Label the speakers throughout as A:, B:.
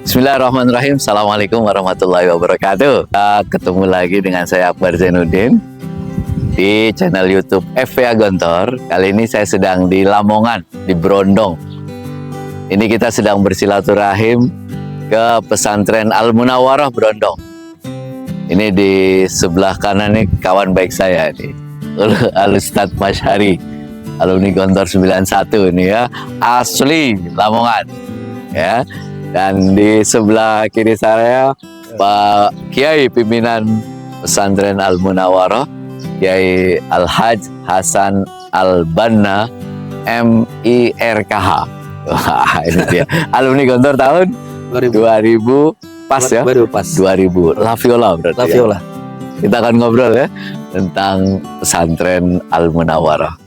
A: Bismillahirrahmanirrahim. Assalamualaikum warahmatullahi wabarakatuh. Ketemu lagi dengan saya Akbar Zainuddin di channel YouTube FPA Gontor. Kali ini saya sedang di Lamongan, di Brondong. Ini kita sedang bersilaturahim ke pesantren Al Munawwarah Brondong. Ini di sebelah kanan nih kawan baik saya nih, Al Ustadz Masyari, alumni Gontor 91 ini ya, asli Lamongan ya. Dan di sebelah kiri saya Pak Kiai pimpinan pesantren Al Munawwarah, Kiai Al-Hajj Hasan Al-Banna MIRKH. Wah, ini dia. Alumni Gontor tahun 2000 pas ya?
B: Pas.
A: 2000. La Viola berarti.
B: La Viola.
A: Ya? Kita akan ngobrol ya tentang pesantren Al Munawwarah.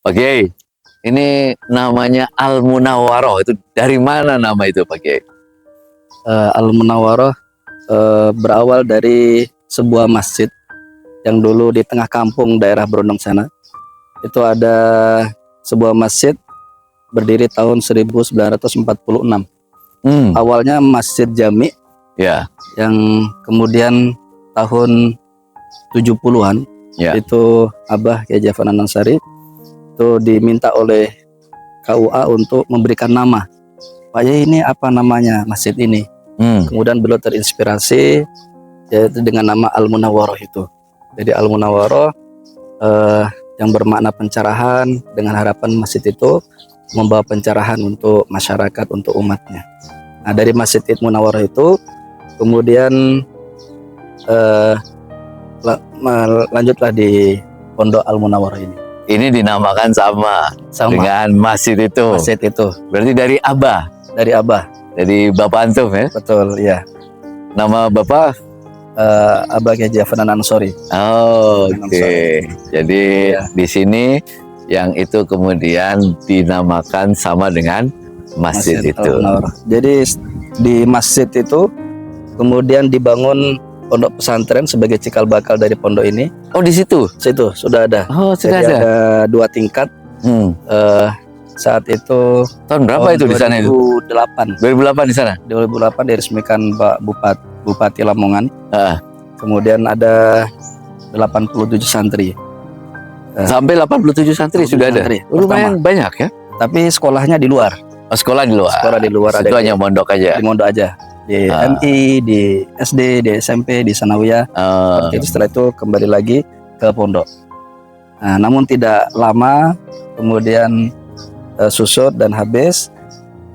A: Oke. Ini namanya Al Munawwarah, itu dari mana nama itu Pak Kiai?
B: Al Munawwarah berawal dari sebuah masjid yang dulu di tengah kampung daerah Brondong sana. Itu ada sebuah masjid berdiri tahun 1946. Awalnya Masjid Jami
A: ya,
B: yang kemudian tahun 70-an
A: ya.
B: Itu Abah Kiai Jafar Ansari itu diminta oleh KUA untuk memberikan nama. Pak Yai, ini apa namanya masjid ini? Kemudian beliau terinspirasi yaitu dengan nama Al Munawwarah itu. Jadi Al Munawwarah yang bermakna pencerahan, dengan harapan masjid itu membawa pencerahan untuk masyarakat, untuk umatnya. Nah, dari Masjid Munawwarah itu kemudian lanjutlah di Pondok Al Munawwarah ini.
A: Ini dinamakan sama dengan masjid itu.
B: Masjid itu.
A: Berarti dari Abah.
B: Dari Abah.
A: Dari Bapak Antum ya?
B: Betul, ya.
A: Nama Bapak?
B: Abah Kiai Jafar Ansari.
A: Oh, oke. Jadi
B: ya,
A: di sini yang itu kemudian dinamakan sama dengan masjid itu.
B: Jadi di masjid itu kemudian dibangun pondok pesantren sebagai cikal bakal dari pondok ini.
A: Oh, di situ?
B: Situ sudah ada.
A: Oh, sudah
B: jadi
A: ada
B: 2 tingkat. Saat itu
A: tahun berapa itu di sana itu?
B: 2008.
A: 2008 di sana.
B: 2008 diresmikan Pak Bupati Lamongan. Kemudian ada 87 santri.
A: Sampai 87 santri sudah ada. Lumayan banyak ya.
B: Tapi sekolahnya di luar.
A: Oh, sekolah di luar.
B: Sekolah di luar.
A: Itu hanya mondok aja.
B: Di mondok aja. Di MI, di SD, di SMP, di Sanawiyah. Setelah itu kembali lagi ke pondok. Nah, namun tidak lama kemudian susut dan habis.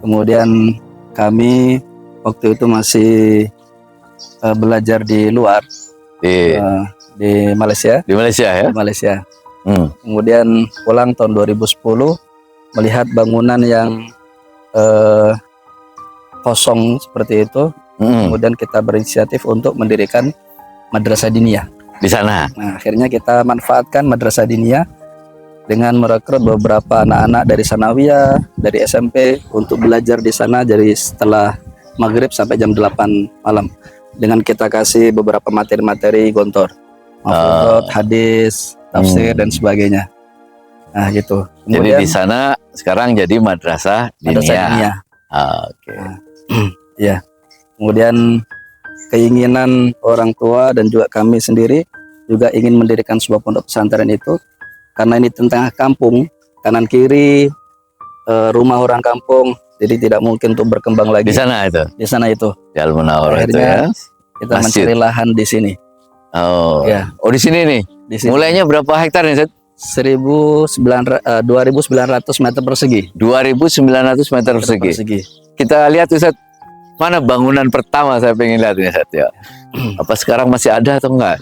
B: Kemudian kami waktu itu masih belajar di luar, di Malaysia.
A: Di Malaysia ya?
B: Di Malaysia. Kemudian pulang tahun 2010 melihat bangunan yang kosong seperti itu. Kemudian kita berinisiatif untuk mendirikan madrasah diniyah
A: di sana.
B: Nah, akhirnya kita manfaatkan madrasah diniyah dengan merekrut beberapa anak-anak dari Sanawiyah, dari SMP untuk belajar di sana dari setelah maghrib sampai jam 8 malam. Dengan kita kasih beberapa materi-materi Gontor, hadis, tafsir dan sebagainya. Nah, gitu. Kemudian,
A: jadi di sana sekarang jadi madrasah diniyah. Oke.
B: Ya. Kemudian keinginan orang tua dan juga kami sendiri juga ingin mendirikan sebuah pondok pesantren itu karena ini tengah kampung, kanan kiri rumah orang kampung, jadi tidak mungkin untuk berkembang lagi.
A: Di sana itu.
B: Di sana itu.
A: Di Al Munawwarah itu ya.
B: Kita mencari lahan di sini.
A: Oh.
B: Ya.
A: Oh, di sini nih.
B: Di sini.
A: Mulainya berapa hektar nih, Set?
B: 2.900 meter persegi.
A: 2.900 meter persegi. Kita lihat tuh, Set. Mana bangunan pertama, saya pengen lihat nih, Set ya. Apa sekarang masih ada atau enggak?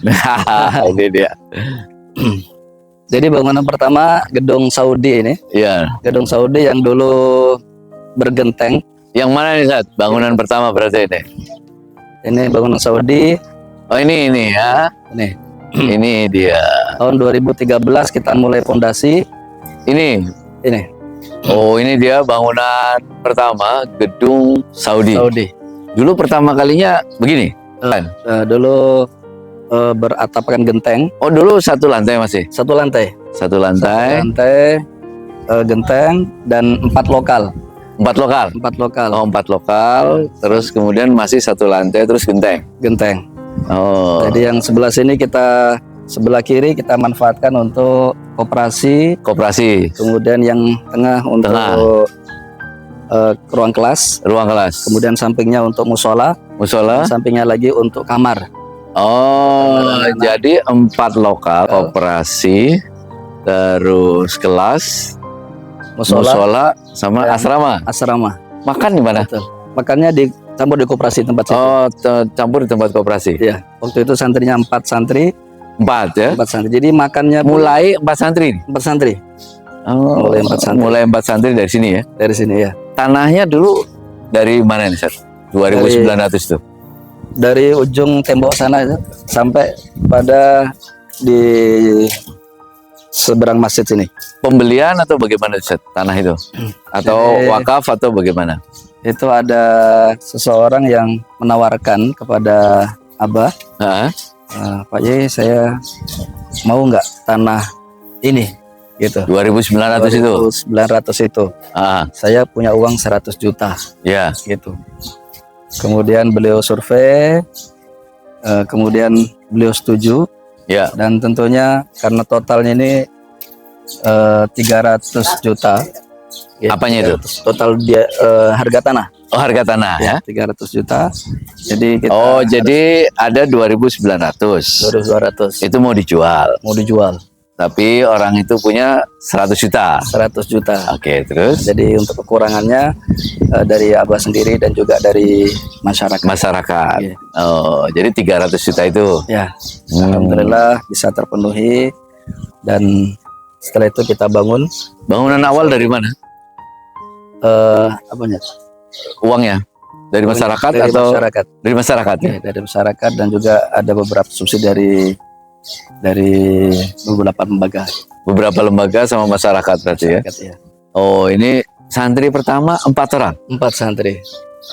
A: Ini dia.
B: Jadi bangunan pertama gedung Saudi ini.
A: Iya.
B: Gedung Saudi yang dulu bergenteng.
A: Yang mana nih, Set? Bangunan pertama berarti ini.
B: Ini bangunan Saudi.
A: Oh, ini ya. Ini dia.
B: Tahun 2013 kita mulai fondasi.
A: Ini. Oh, ini dia bangunan pertama gedung Saudi. Dulu pertama kalinya begini.
B: Dulu beratapkan genteng.
A: Oh, dulu satu lantai masih?
B: Satu lantai.
A: Satu lantai.
B: Genteng dan 4 lokal.
A: 4 lokal.
B: 4 lokal.
A: Oh, 4 lokal. Terus kemudian masih 1 lantai terus genteng.
B: Genteng.
A: Oh.
B: Jadi yang sebelah sini sebelah kiri kita manfaatkan untuk koperasi.
A: Koperasi.
B: Kemudian yang tengah untuk ruang kelas.
A: Ruang kelas.
B: Kemudian sampingnya untuk musola.
A: Musola.
B: Sampingnya lagi untuk kamar.
A: Oh, jadi 4 lokal, koperasi, terus kelas, musola sama asrama.
B: Asrama.
A: Makan di mana?
B: Betul. Makannya dicampur di koperasi tempat situ.
A: Oh, campur di tempat koperasi.
B: Iya. Waktu itu santrinya 4 santri.
A: 4 ya?
B: 4 santri. Jadi makannya
A: Mulai 4 santri.
B: 4 santri.
A: Oh,
B: Mulai 4 santri.
A: Mulai 4 santri dari sini ya?
B: Dari sini ya.
A: Tanahnya dulu dari mana nih, Sat? 2.900 tuh.
B: Dari ujung tembok sana itu, sampai pada di seberang masjid sini.
A: Pembelian atau bagaimana, Sat? Tanah itu? Atau
B: Jadi,
A: wakaf atau bagaimana?
B: itu ada seseorang yang menawarkan kepada Abah,
A: Hah?
B: Pak Yai, saya mau nggak tanah ini gitu.
A: 2.900 itu?
B: 900 itu.
A: Ah,
B: Saya punya uang 100 juta
A: ya.
B: gitu. Kemudian beliau survei, kemudian beliau setuju,
A: Ya.
B: dan tentunya karena totalnya ini 300 juta. Ya,
A: Apanya itu?
B: Total dia harga tanah.
A: Oh, harga tanah ya?
B: 300 juta. Jadi kita
A: Oh, jadi ada 2.900.
B: 200
A: Itu mau dijual.
B: mau dijual
A: Tapi orang itu punya 100 juta.
B: 100 juta.
A: Oke, terus
B: Jadi untuk kekurangannya dari Abah sendiri dan juga dari masyarakat.
A: masyarakat.
B: Iya.
A: Oh, jadi 300 juta itu.
B: Ya, alhamdulillah bisa terpenuhi, dan setelah itu kita bangun
A: Bangunan awal dari mana?
B: apanya?
A: Uangnya? Dari masyarakat
B: Dari
A: atau
B: masyarakat.
A: dari masyarakat ya?
B: Ya, dari masyarakat, dan juga ada beberapa subsidi dari beberapa lembaga.
A: Beberapa lembaga sama masyarakat berarti ya?
B: Masyarakat, ya.
A: Oh, ini santri pertama 4 orang?
B: 4 santri.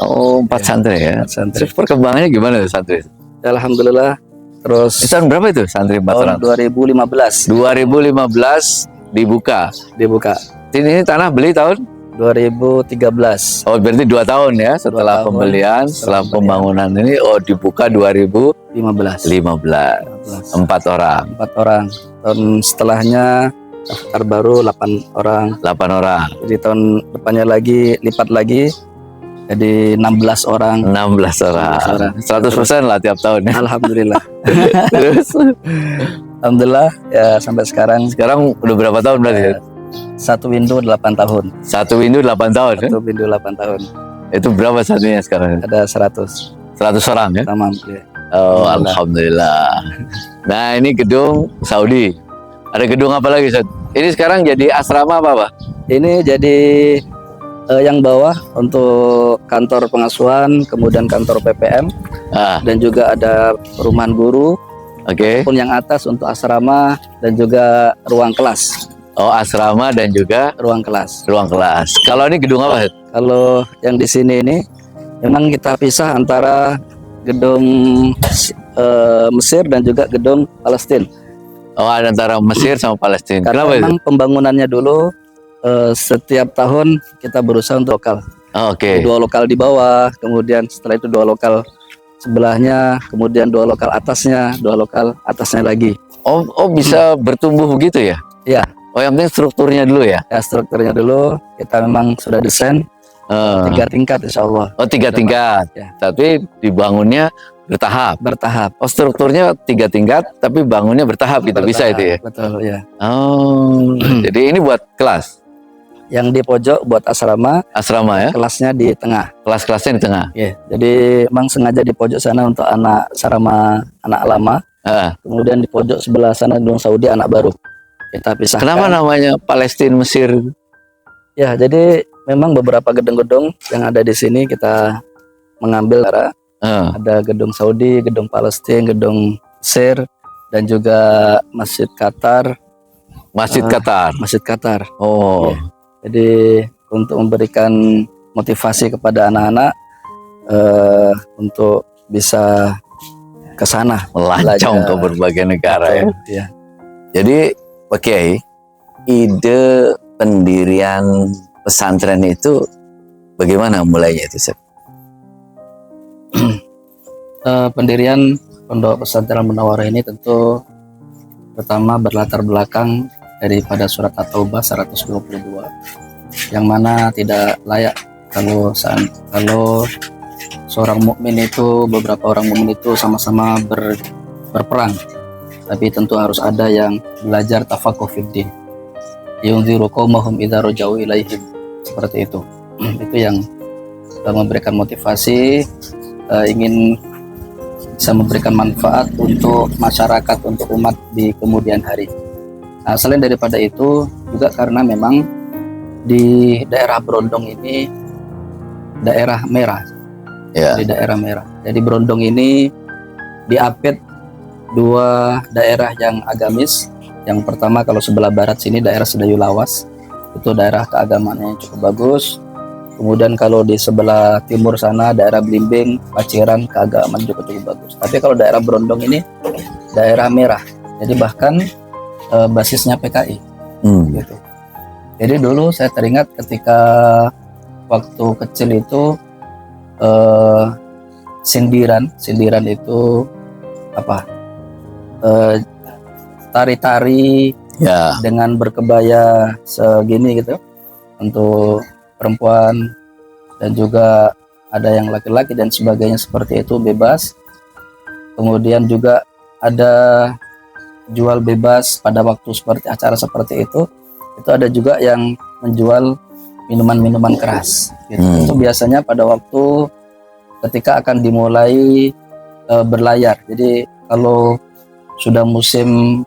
A: Oh, 4 santri ya?
B: 4 santri.
A: Terus perkembangannya gimana tuh santri?
B: Alhamdulillah. Terus
A: Tahun berapa itu santri 4
B: tahun
A: orang?
B: 2015
A: 2015 dibuka.
B: dibuka.
A: Ini tanah beli tahun?
B: 2013.
A: Oh, berarti 2 tahun ya setelah
B: 2 tahun
A: pembelian, setelah pembangunan ini. Oh, dibuka 2015.
B: 15.
A: 4 orang.
B: 4 orang. Tahun setelahnya daftar baru 8 orang.
A: 8 orang.
B: Jadi tahun depannya lagi lipat lagi jadi 16 orang.
A: 16 orang. 100% lah tiap tahun ya.
B: Alhamdulillah.
A: Terus
B: Alhamdulillah ya sampai sekarang
A: sekarang udah berapa tahun berarti ya?
B: satu window 8 tahun.
A: 1 window 8 tahun ya?
B: Satu window 8 tahun.
A: Itu berapa satunya sekarang?
B: Ada 100
A: 100 orang ya?
B: tamam. Ya.
A: Oh, alhamdulillah. Nah, ini gedung Saudi. Ada gedung apa lagi, Ustaz? Ini sekarang jadi asrama apa, Pak?
B: Ini jadi yang bawah untuk kantor pengasuhan, kemudian kantor PPM,
A: Ah,
B: dan juga ada perumahan guru.
A: oke.
B: Pun yang atas untuk asrama dan juga ruang kelas.
A: Oh, asrama dan juga
B: Ruang kelas.
A: ruang kelas. Kalau ini gedung apa, Ustaz?
B: Kalau yang di sini ini memang kita pisah antara gedung Mesir dan juga gedung Palestina.
A: Oh, ada antara Mesir sama Palestina.
B: Karena
A: Kenapa itu?
B: memang pembangunannya dulu setiap tahun kita berusaha untuk lokal.
A: Oh, oke.
B: 2 lokal di bawah, kemudian setelah itu 2 lokal sebelahnya, kemudian 2 lokal atasnya, 2 lokal atasnya lagi.
A: Oh, bisa bertumbuh begitu ya?
B: Ya,
A: Oh, yang penting strukturnya dulu ya?
B: ya strukturnya dulu kita memang sudah desain 3 tingkat insya Allah.
A: Oh, 3 tingkat.
B: Ya.
A: Tapi dibangunnya bertahap.
B: Bertahap.
A: Oh, strukturnya 3 tingkat, tapi bangunnya bertahap gitu. Bisa
B: Bertahap,
A: itu ya?
B: Betul ya.
A: Oh, jadi ini buat kelas
B: Yang di pojok buat asrama,
A: asrama ya?
B: kelasnya di tengah.
A: Kelas-kelasnya di tengah.
B: Ya, jadi memang sengaja di pojok sana untuk anak asrama anak lama,
A: Ah,
B: kemudian di pojok sebelah sana gedung Saudi anak baru. Kita pisahkan.
A: kenapa namanya Palestina Mesir?
B: Ya, jadi memang beberapa gedung-gedung yang ada di sini kita mengambil
A: Ah,
B: ada gedung Saudi, gedung Palestina, gedung Mesir, dan juga Masjid Qatar.
A: Masjid Qatar.
B: Masjid Qatar.
A: Oh,
B: Jadi untuk memberikan motivasi kepada anak-anak untuk bisa ke sana
A: melancong ke
B: belajar.
A: berbagai negara ya.
B: Ya.
A: Jadi, oke, ide pendirian pesantren itu Bagaimana mulainya itu, Chef?
B: Pendirian Pondok Pesantren Munawarah ini tentu pertama berlatar belakang daripada surat At-Taubah 122, yang mana tidak layak kalau seorang mukmin itu, beberapa orang mukmin itu sama-sama berperang, tapi tentu harus ada yang belajar tafaqquh fiddin, yunziru qaumahum idza raja'u ilaihim, seperti itu. Itu yang memberikan motivasi, ingin bisa memberikan manfaat untuk masyarakat, untuk umat di kemudian hari. Nah, selain daripada itu juga karena memang di daerah Brondong ini daerah merah,
A: Ya.
B: di daerah merah. Jadi Brondong ini diapit dua daerah yang agamis. Yang pertama kalau sebelah barat sini daerah Sedayu Lawas, itu daerah keagamaannya yang cukup bagus. Kemudian kalau di sebelah timur sana daerah Blimbing, Paciran, keagamaan juga cukup bagus. Tapi kalau daerah Brondong ini daerah merah. Jadi bahkan basisnya PKI gitu. Jadi dulu saya teringat ketika waktu kecil itu sindiran itu apa? Tari-tari
A: Ya.
B: dengan berkebaya segini gitu untuk perempuan, dan juga ada yang laki-laki dan sebagainya, seperti itu, bebas. Kemudian juga ada jual bebas pada waktu seperti acara seperti itu ada juga yang menjual minuman-minuman keras gitu. Itu biasanya pada waktu ketika akan dimulai berlayar. Jadi kalau sudah musim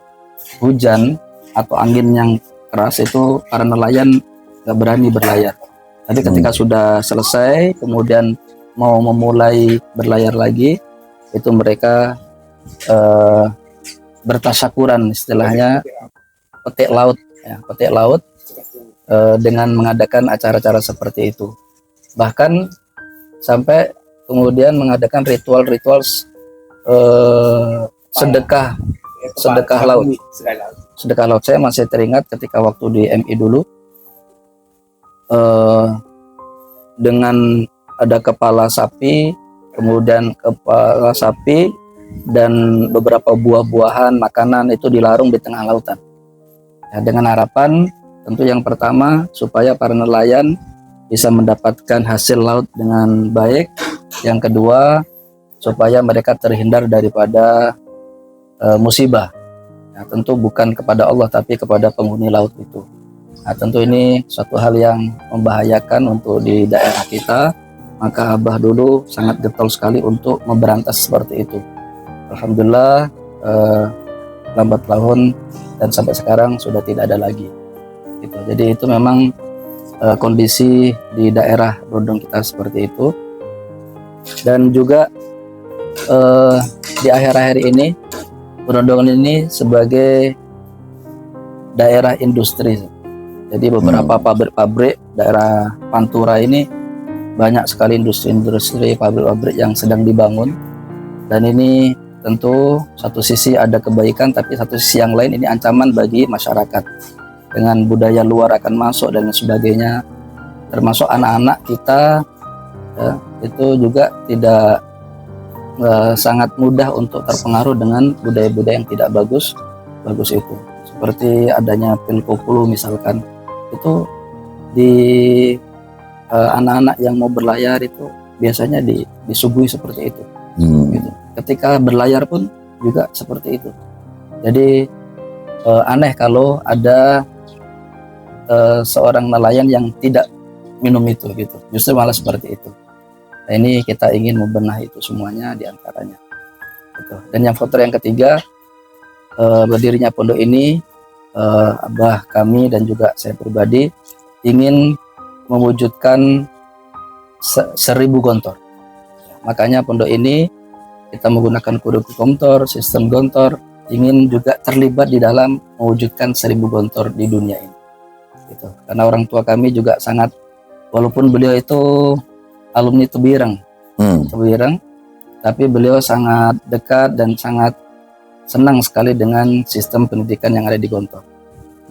B: hujan atau angin yang keras itu para nelayan nggak berani berlayar. Tapi ketika sudah selesai, kemudian mau memulai berlayar lagi, itu mereka bertasyakuran, istilahnya petik laut, ya, petik laut dengan mengadakan acara-acara seperti itu. Bahkan sampai kemudian mengadakan ritual-ritual sedekah laut. Sedekah laut, saya masih teringat ketika waktu di MI dulu, dengan ada kepala sapi, kemudian kepala sapi dan beberapa buah-buahan, makanan itu dilarung di tengah lautan. Ya, dengan harapan tentu yang pertama supaya para nelayan bisa mendapatkan hasil laut dengan baik. Yang kedua supaya mereka terhindar daripada musibah. Ya, tentu bukan kepada Allah tapi kepada penghuni laut itu. Nah, tentu ini suatu hal yang membahayakan untuk di daerah kita, maka Abah dulu sangat getol sekali untuk memberantas seperti itu. Alhamdulillah lambat laun dan sampai sekarang sudah tidak ada lagi. Gitu. Jadi itu memang kondisi di daerah Brondong kita seperti itu. Dan juga di akhir-akhir ini Brondong ini sebagai daerah industri. Jadi beberapa pabrik-pabrik daerah Pantura ini banyak sekali industri-industri, pabrik-pabrik yang sedang dibangun. Dan ini tentu satu sisi ada kebaikan, tapi satu sisi yang lain ini ancaman bagi masyarakat. Dengan budaya luar akan masuk dan sebagainya, termasuk anak-anak kita ya, itu juga tidak sangat mudah untuk terpengaruh dengan budaya-budaya yang tidak bagus itu. Seperti adanya pil koplo misalkan, itu di anak-anak yang mau berlayar itu biasanya disuguhi seperti itu. Gitu. Ketika berlayar pun juga seperti itu. Jadi aneh kalau ada seorang nelayan yang tidak minum itu gitu. Justru malah seperti itu. Nah, ini kita ingin membenahi itu semuanya diantaranya. Gitu. Dan yang faktor yang ketiga, berdirinya pondok ini, Abah kami dan juga saya pribadi ingin mewujudkan 1000 gontor. Makanya pondok ini kita menggunakan kurikulum gontor, sistem gontor, ingin juga terlibat di dalam mewujudkan 1000 gontor di dunia ini. Gitu. Karena orang tua kami juga sangat, walaupun beliau itu alumni Tebirang, tapi beliau sangat dekat dan sangat senang sekali dengan sistem pendidikan yang ada di Gontor.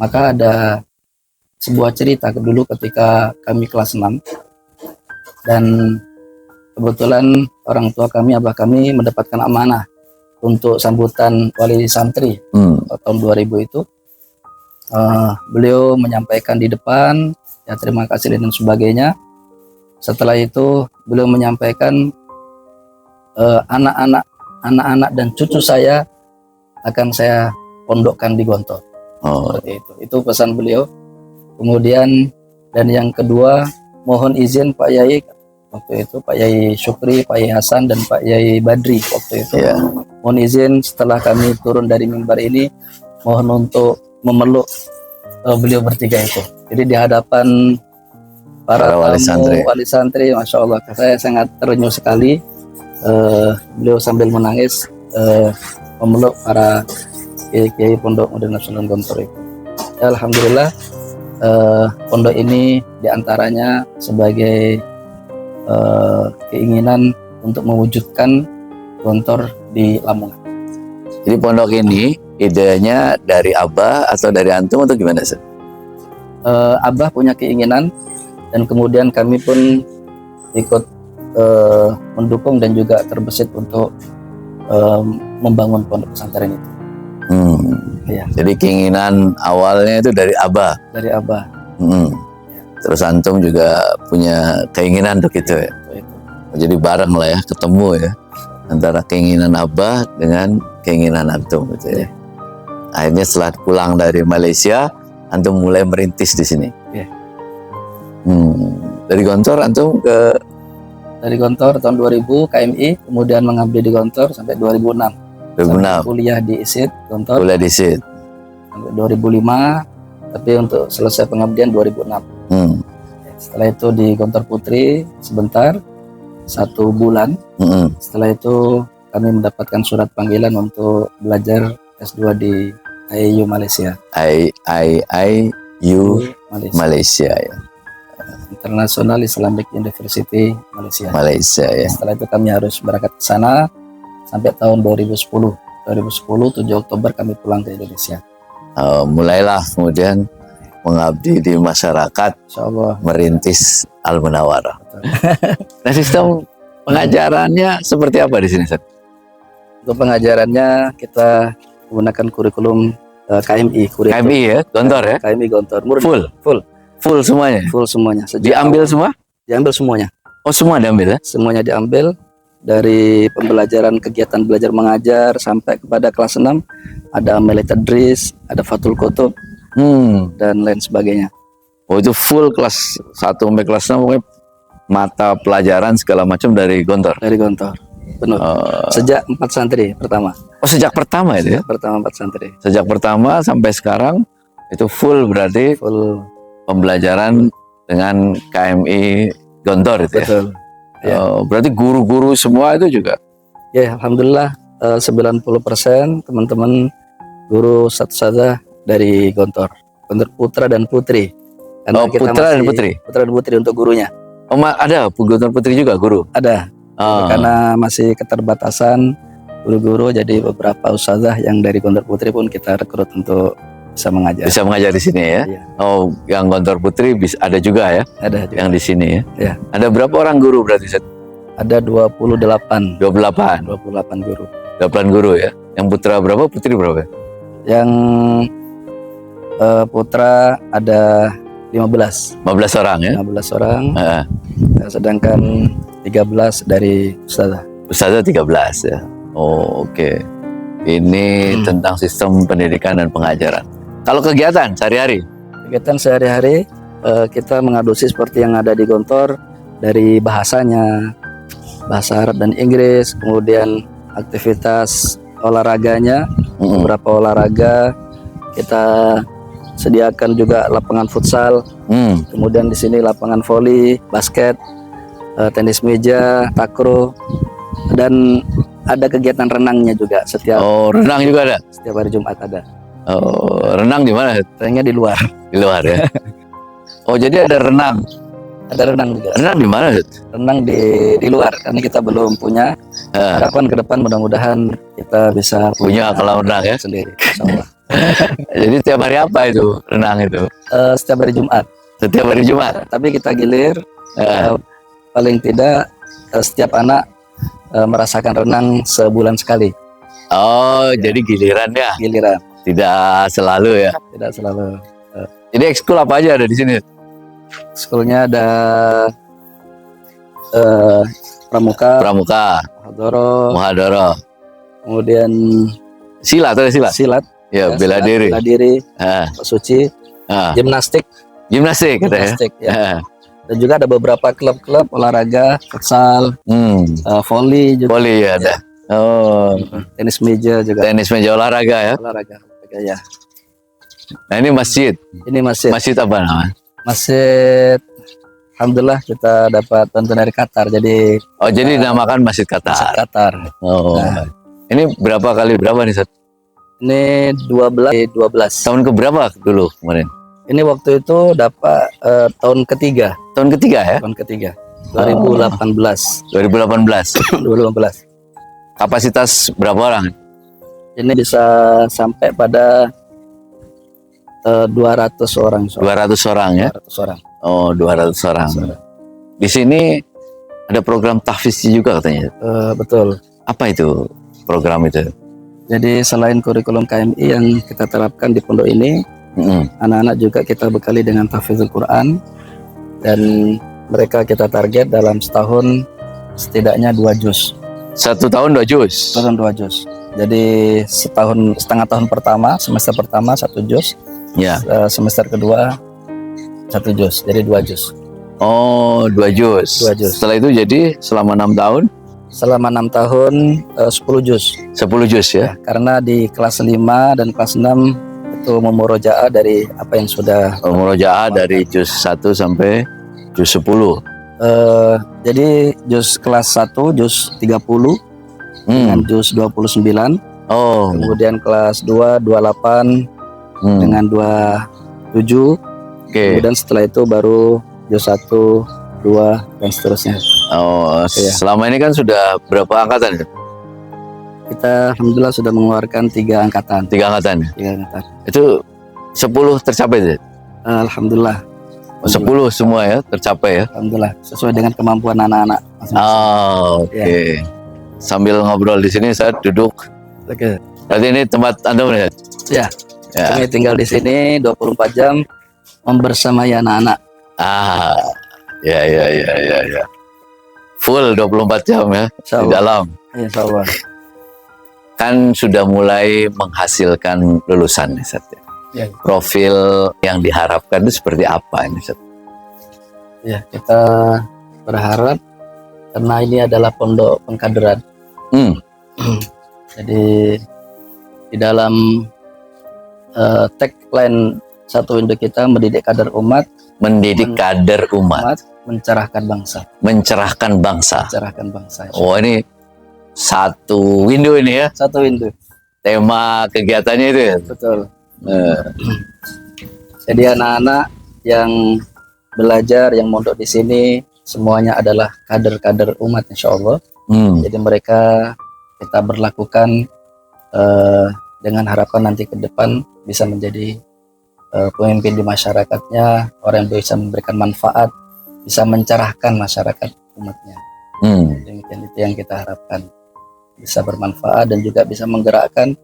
B: Maka ada sebuah cerita dulu ketika kami kelas 6, Dan kebetulan orang tua kami, abah kami mendapatkan amanah untuk sambutan wali santri tahun 2000 itu. Beliau menyampaikan di depan, ya terima kasih dan sebagainya. Setelah itu beliau menyampaikan anak-anak dan cucu saya akan saya pondokkan di Gontor. Seperti itu. Itu pesan beliau. Kemudian dan yang kedua, mohon izin Pak Yai waktu itu, Pak Yai Syukri, Pak Yai Hasan dan Pak Yai Badri waktu itu. Mohon izin setelah kami turun dari mimbar ini, mohon untuk memeluk beliau bertiga itu. Jadi di hadapan para wali santri, Masya Allah, saya sangat terenyuh sekali. Beliau sambil menangis memeluk para kiai Pondok Modern Nasional Gontor itu. Ya, alhamdulillah pondok ini diantaranya sebagai keinginan untuk mewujudkan Gontor di Lamongan.
A: Jadi pondok ini idenya dari Abah atau dari antum atau gimana sih?
B: Abah punya keinginan dan kemudian kami pun ikut mendukung dan juga terbesit untuk membangun pondok pesantren itu. Ya.
A: Jadi keinginan awalnya itu dari Abah.
B: Dari Abah.
A: Terus antum juga punya keinginan untuk itu ya. Jadi bareng lah ya, ketemu ya antara keinginan Abah dengan keinginan antum gitu ya. Akhirnya setelah pulang dari Malaysia, antum mulai merintis di sini. Dari Gontor antum
B: dari Gontor tahun 2000 KMI, kemudian mengabdi di Gontor sampai 2006. Kuliah di ISID Gontor.
A: Kuliah di ISID
B: sampai 2005, tapi untuk selesai pengabdian 2006. Setelah itu di Gontor Putri sebentar, 1 bulan. Setelah itu kami mendapatkan surat panggilan untuk belajar S2 di IAIU Malaysia.
A: IAIU Malaysia ya.
B: International Islamic University Malaysia.
A: Ya.
B: Setelah itu kami harus berangkat ke sana sampai tahun 2010. 7 Oktober kami pulang ke Indonesia.
A: Mulailah kemudian mengabdi di masyarakat,
B: Insyaallah,
A: merintis Al-Munawwarah. Nah, sistem pengajarannya seperti apa di sini, Ustaz?
B: Untuk pengajarannya kita menggunakan kurikulum KMI.
A: KMI ya, Gontor ya?
B: KMI Gontor.
A: Full semuanya?
B: Full semuanya.
A: Diambil semua?
B: Diambil semuanya.
A: Oh, semua diambil ya?
B: Semuanya diambil. Dari pembelajaran kegiatan belajar mengajar sampai kepada kelas 6 ada Amelia Tadris, ada Fathul Qutub, dan lain sebagainya.
A: Oh, itu full kelas 1 sampai kelas 6 pokoknya mata pelajaran segala macam dari Gontor?
B: Dari Gontor, benar. Sejak 4 santri pertama.
A: Oh, sejak pertama itu ya?
B: Pertama 4 santri.
A: Sejak pertama sampai sekarang itu full berarti? Full pembelajaran dengan KMI Gontor itu.
B: Betul.
A: Ya. Berarti guru-guru semua itu juga?
B: Ya, alhamdulillah 90% teman-teman guru ustadzah dari Gontor Putra dan Putri. Karena
A: Putra dan Putri?
B: Putra dan Putri untuk gurunya.
A: Oh, ada Gontor Putri juga guru?
B: Ada. Karena masih keterbatasan guru-guru, jadi beberapa ustadzah yang dari Gontor Putri pun kita rekrut untuk bisa mengajar. Bisa
A: mengajar di sini ya?
B: Iya.
A: Oh, yang Gontor Putri ada juga ya?
B: Ada juga.
A: Yang di sini ya?
B: Ya.
A: Ada berapa orang guru berarti, Ustaz?
B: Ada 28.
A: 28
B: guru.
A: 8 guru ya? Yang putra berapa, putri berapa?
B: Yang putra ada 15
A: orang ya?
B: 15 orang. Sedangkan 13 dari ustazah.
A: Ustazah 13 ya? Oh, oke. Ini tentang sistem pendidikan dan pengajaran. Kalau kegiatan sehari-hari?
B: Kegiatan sehari-hari kita mengadopsi seperti yang ada di Gontor, dari bahasanya, bahasa Arab dan Inggris, kemudian aktivitas olahraganya, beberapa olahraga kita sediakan juga lapangan futsal, kemudian di sini lapangan voli, basket, tenis meja, takraw, dan ada kegiatan renangnya juga setiap.
A: Oh, renang juga ada?
B: Setiap hari Jumat ada.
A: Oh, renang di mana?
B: Renangnya di luar.
A: Di luar ya. Oh, jadi ada renang.
B: Ada renang juga.
A: Renang di mana?
B: Renang di luar karena kita belum punya. Harapan ke depan mudah-mudahan kita bisa
A: punya kolam renang ya
B: sendiri. Insyaallah.
A: Jadi setiap hari apa itu renang itu?
B: Setiap hari Jumat.
A: Setiap hari Jumat.
B: Tapi kita gilir paling tidak setiap anak merasakan renang sebulan sekali.
A: Oh, jadi giliran ya,
B: Giliran,
A: tidak selalu ya.
B: tidak selalu.
A: Jadi ekskul apa aja ada di sini?
B: Sekolahnya ada pramuka,
A: Pramuka,
B: hadoro,
A: Muhadoro,
B: kemudian
A: silat atau silat?
B: silat,
A: Ya, bela
B: silat,
A: diri.
B: bela diri,
A: Ah,
B: suci,
A: ah.
B: gimnastik,
A: Gimnastik gitu ya.
B: gimnastik ya.
A: Ah.
B: Dan juga ada beberapa klub-klub olahraga, futsal, volley juga,
A: Voli ya ada. Oh,
B: tenis meja juga,
A: tenis meja olahraga ya.
B: olahraga ya.
A: Nah, ini masjid.
B: Ini masjid,
A: Masjid apa namanya?
B: masjid. Alhamdulillah kita dapat bantuan dari Qatar, jadi
A: Oh, jadi dinamakan Masjid
B: masjid
A: Qatar.
B: Qatar.
A: Oh.
B: Nah.
A: Ini berapa kali berapa nih, Sat?
B: Ini 12.
A: Tahun ke berapa dulu kemarin?
B: Ini waktu itu dapat tahun ketiga,
A: Tahun ketiga ya?
B: 2018.
A: 2018.
B: 2018.
A: Kapasitas berapa orang?
B: Ini bisa sampai pada 200 orang.
A: 200 orang ya?
B: 200 orang.
A: Oh, 200 orang. Di sini ada program tahfiz juga katanya.
B: Betul.
A: Apa itu program itu?
B: Jadi selain kurikulum KMI yang kita terapkan di pondok ini, anak-anak juga kita bekali dengan tahfizul Quran, dan mereka kita target dalam setahun setidaknya 2 juz.
A: 1 tahun 2 juz.
B: Setahun 2 juz. Jadi setengah tahun pertama, semester pertama 1 juz,
A: Ya.
B: semester kedua 1 juz, jadi 2 juz.
A: Oh, 2 juz.
B: 2 juz.
A: Setelah itu jadi selama 6 tahun
B: Selama 6 tahun 10 juz.
A: 10 juz ya.
B: Karena di kelas 5 dan kelas 6 itu memurojaah dari apa yang sudah
A: Murojaah dari juz 1 sampai juz 10.
B: jadi juz kelas 1 juz 30 dengan juz 29,
A: Oh.
B: kemudian kelas 2 28 dengan 27,
A: Oke.
B: kemudian setelah itu baru juz 1 2 dan seterusnya.
A: Oh,
B: Iya.
A: selama ini kan sudah berapa angkatan?
B: Kita alhamdulillah sudah mengeluarkan 3 angkatan.
A: 3 angkatan.
B: 3 angkatan.
A: Itu 10 tercapai ya?
B: Alhamdulillah.
A: 10 semua ya tercapai ya.
B: Alhamdulillah sesuai dengan kemampuan anak-anak masing-masing.
A: Oh, oke. Sambil ngobrol di sini saya duduk.
B: Oke.
A: Berarti ini tempat Anda ya?
B: Ya.
A: Ya.
B: Kami tinggal di sini 24 jam membersamai anak-anak.
A: Ah. Ya. Full 24 jam ya di
B: Insyaallah.
A: dalam.
B: Insyaallah.
A: Kan sudah mulai menghasilkan lulusan nih, Sat.
B: Ya.
A: Profil yang diharapkan itu seperti apa ini, Sat?
B: Ya, kita berharap karena ini adalah pondok pengkaderan. Jadi di dalam tagline Satu Indo kita mendidik kader umat,
A: Mendidik kader umat,
B: mencerahkan bangsa.
A: mencerahkan bangsa.
B: Mencerahkan bangsa.
A: Oh, ini satu window ini ya,
B: Satu Indo.
A: tema kegiatannya itu ya.
B: Betul.
A: Eh,
B: Jadi anak-anak yang belajar, yang mondok di sini semuanya adalah kader-kader umat insya Allah. Jadi mereka kita berlakukan dengan harapan nanti ke depan bisa menjadi pemimpin di masyarakatnya, orang yang bisa memberikan manfaat, bisa mencerahkan masyarakat umatnya. Demikian itu yang kita harapkan, bisa bermanfaat dan juga bisa menggerakkan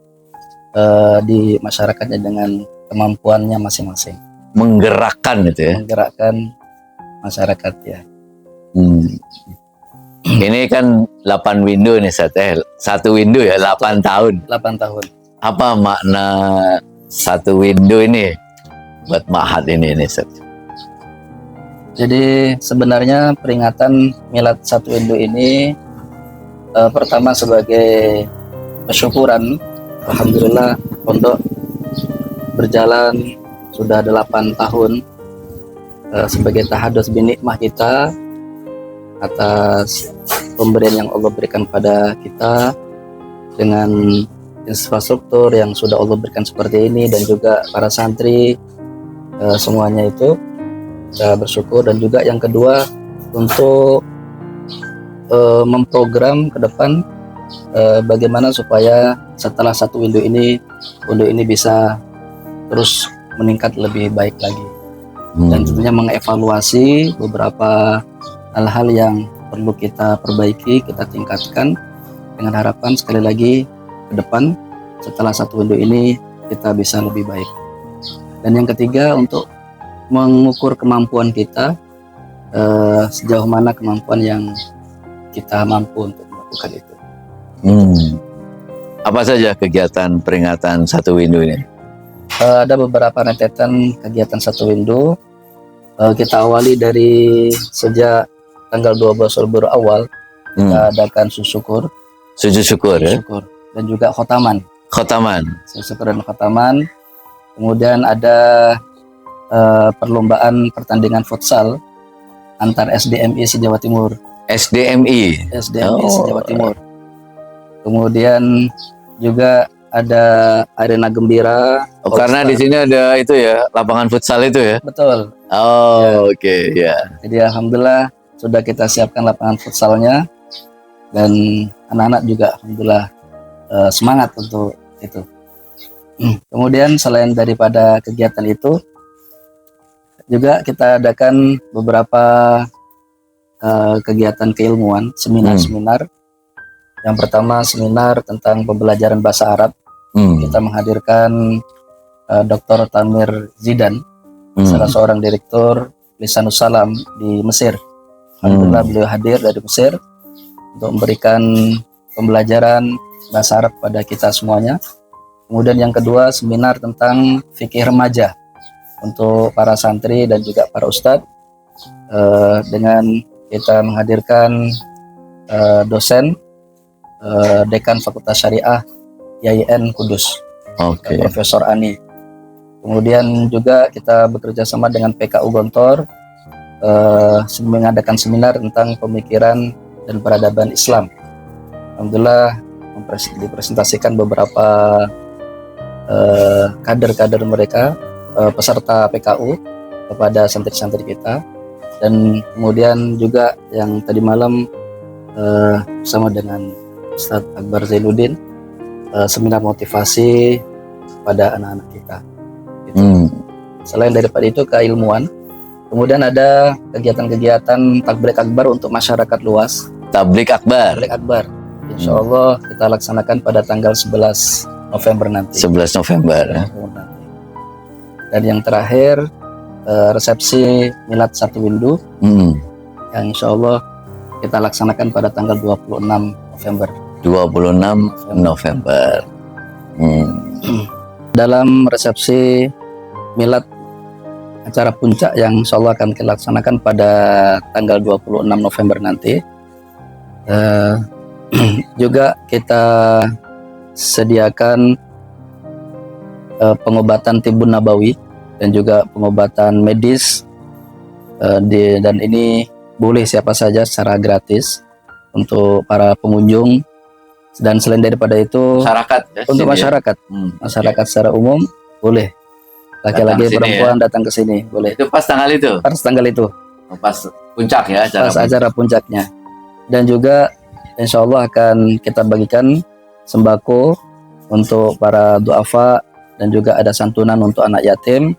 B: di masyarakatnya dengan kemampuannya masing-masing.
A: Menggerakkan itu ya.
B: Menggerakkan masyarakat ya.
A: Ini kan 8 window nih, satu window ya 8 tahun.
B: 8 tahun.
A: Apa makna satu window ini buat Ma'had ini Sat?
B: Jadi sebenarnya peringatan Milad Satu Indo ini pertama sebagai kesyukuran, alhamdulillah pondok berjalan sudah 8 tahun sebagai tahadus binikmah kita atas pemberian yang Allah berikan pada kita dengan infrastruktur yang sudah Allah berikan seperti ini, dan juga para santri semuanya itu kita bersyukur. Dan juga yang kedua untuk memprogram ke depan bagaimana supaya setelah Satu Indo ini bisa terus meningkat lebih baik lagi, dan tentunya mengevaluasi beberapa hal-hal yang perlu kita perbaiki, kita tingkatkan, dengan harapan sekali lagi ke depan setelah satu window ini kita bisa lebih baik. Dan yang ketiga, untuk mengukur kemampuan kita, sejauh mana kemampuan yang kita mampu untuk melakukan itu.
A: Apa saja kegiatan peringatan satu window ini?
B: Ada beberapa rentetan kegiatan satu window. Kita awali dari sejak tanggal 12 Oktober awal, kita adakan sujud syukur, ya? Dan juga khotaman. Sujud syukur dan khotaman. Kemudian ada perlombaan pertandingan futsal antar SDMI se-Jawa Timur.
A: SDMI
B: se-Jawa Timur. Kemudian juga ada arena gembira.
A: Karena di sini ada itu ya, lapangan futsal itu ya.
B: Betul.
A: Oke, ya.
B: Jadi alhamdulillah sudah kita siapkan lapangan futsalnya, dan anak-anak juga alhamdulillah semangat untuk itu. Kemudian selain daripada kegiatan itu, juga kita adakan beberapa kegiatan keilmuan, seminar-seminar. Yang pertama seminar tentang pembelajaran bahasa Arab. Kita menghadirkan Dr. Tamir Zidan, salah seorang direktur Lisanus Salam di Mesir. Alhamdulillah beliau hadir dari Mesir untuk memberikan pembelajaran bahasa Arab pada kita semuanya. Kemudian yang kedua, seminar tentang fikih remaja untuk para santri dan juga para ustadz, dengan kita menghadirkan dosen Dekan Fakultas Syariah YIN Kudus, Profesor Ani. Kemudian juga kita bekerja sama dengan PKU Gontor, mengadakan seminar tentang pemikiran dan peradaban Islam. Alhamdulillah dipresentasikan beberapa kader-kader mereka, peserta PKU, kepada santri-santri kita. Dan kemudian juga yang tadi malam bersama dengan Ustadz Akbar Zainuddin, seminar motivasi pada anak-anak kita. Selain daripada itu keilmuan, kemudian ada kegiatan-kegiatan takbir akbar untuk masyarakat luas. Tablik akbar. Insya Allah kita laksanakan pada tanggal 11 November nanti.
A: 11 November.
B: Dan yang terakhir resepsi milad satu window, yang insya Allah kita laksanakan pada tanggal 26 November.
A: 26 November.
B: Dalam resepsi milad, acara puncak yang insya Allah akan kita laksanakan pada tanggal 26 November nanti, juga kita sediakan pengobatan Tibun Nabawi dan juga pengobatan medis, dan ini boleh siapa saja secara gratis untuk para pengunjung. Dan selain daripada itu,
A: Masyarakat ya,
B: untuk masyarakat, masyarakat secara umum boleh, laki-laki perempuan datang ke sini boleh.
A: Itu pas tanggal itu. Pas puncak ya,
B: acara puncaknya. Dan juga insya Allah akan kita bagikan sembako untuk para duafa, dan juga ada santunan untuk anak yatim,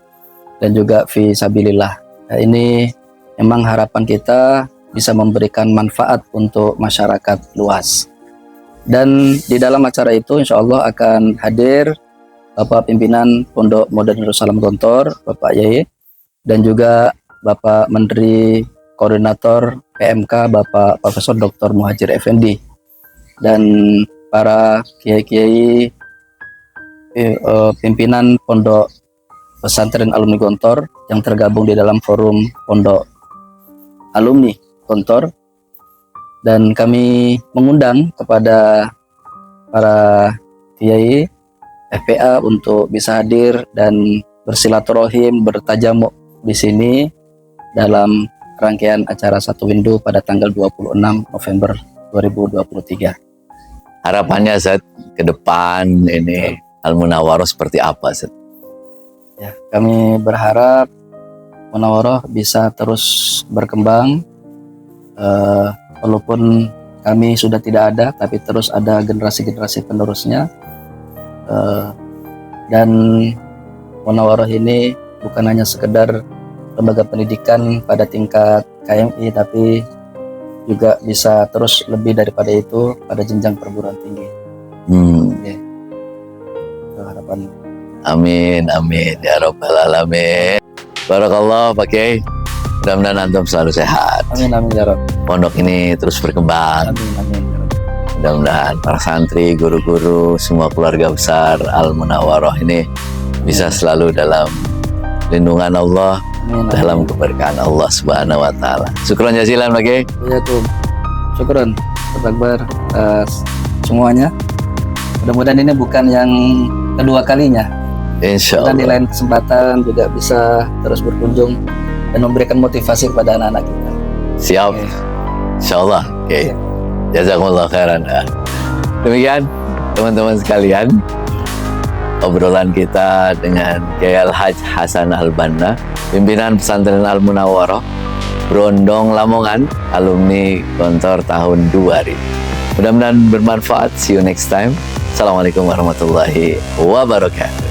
B: dan juga fi sabilillah. Nah, ini memang harapan kita bisa memberikan manfaat untuk masyarakat luas. Dan di dalam acara itu insya Allah akan hadir Bapak Pimpinan Pondok Modern Darussalam Gontor, Bapak Yai, dan juga Bapak Menteri Koordinator PMK, Bapak Profesor Dr. Muhajir Effendi, dan para kiai-kiai pimpinan Pondok Pesantren Alumni Gontor yang tergabung di dalam forum Pondok Alumni Gontor. Dan kami mengundang kepada para kiai FPA untuk bisa hadir dan bersilaturahim, bertajamuk di sini dalam rangkaian acara satu window pada tanggal 26 November 2023.
A: Harapannya Zat ke depan ini Al-Munawwaroh seperti apa Zat?
B: Ya, kami berharap Munawwaroh bisa terus berkembang, walaupun kami sudah tidak ada, tapi terus ada generasi-generasi penerusnya. Dan Munawwaroh ini bukan hanya sekedar lembaga pendidikan pada tingkat KMI, tapi juga bisa terus lebih daripada itu pada jenjang perguruan tinggi. Ya. Itu harapan.
A: Amin, amin ya rabbal alamin. Barakallah Pak Kiai. Mudah-mudahan antum selalu sehat.
B: Amin amin ya Rabb.
A: Pondok ini terus berkembang.
B: Amin amin ya Rabb.
A: Mudah-mudahan para santri, guru-guru, semua keluarga besar Al Munawwaroh ini bisa selalu dalam lindungan Allah,
B: Amin, amin.
A: dalam keberkahan Allah Subhanahu wa taala. Syukron jazilan Pak Kiai.
B: Iya tuh. Syukron. Akbar semuanya. Mudah-mudahan ini bukan yang kedua kalinya.
A: Insya
B: Dan di
A: Allah.
B: lain kesempatan juga bisa terus berkunjung dan memberikan motivasi kepada anak-anak kita.
A: Siap.
B: Oke.
A: Insya Allah. Oke.
B: Siap.
A: Jazakumullah khairan. Demikian teman-teman sekalian, obrolan kita dengan Kiai Al-Haj Hasan Al-Banna, pimpinan pesantren Al Munawwaroh, Brondong Lamongan, alumni Gontor tahun 2000. Mudah-mudahan bermanfaat. See you next time. Assalamualaikum warahmatullahi wabarakatuh.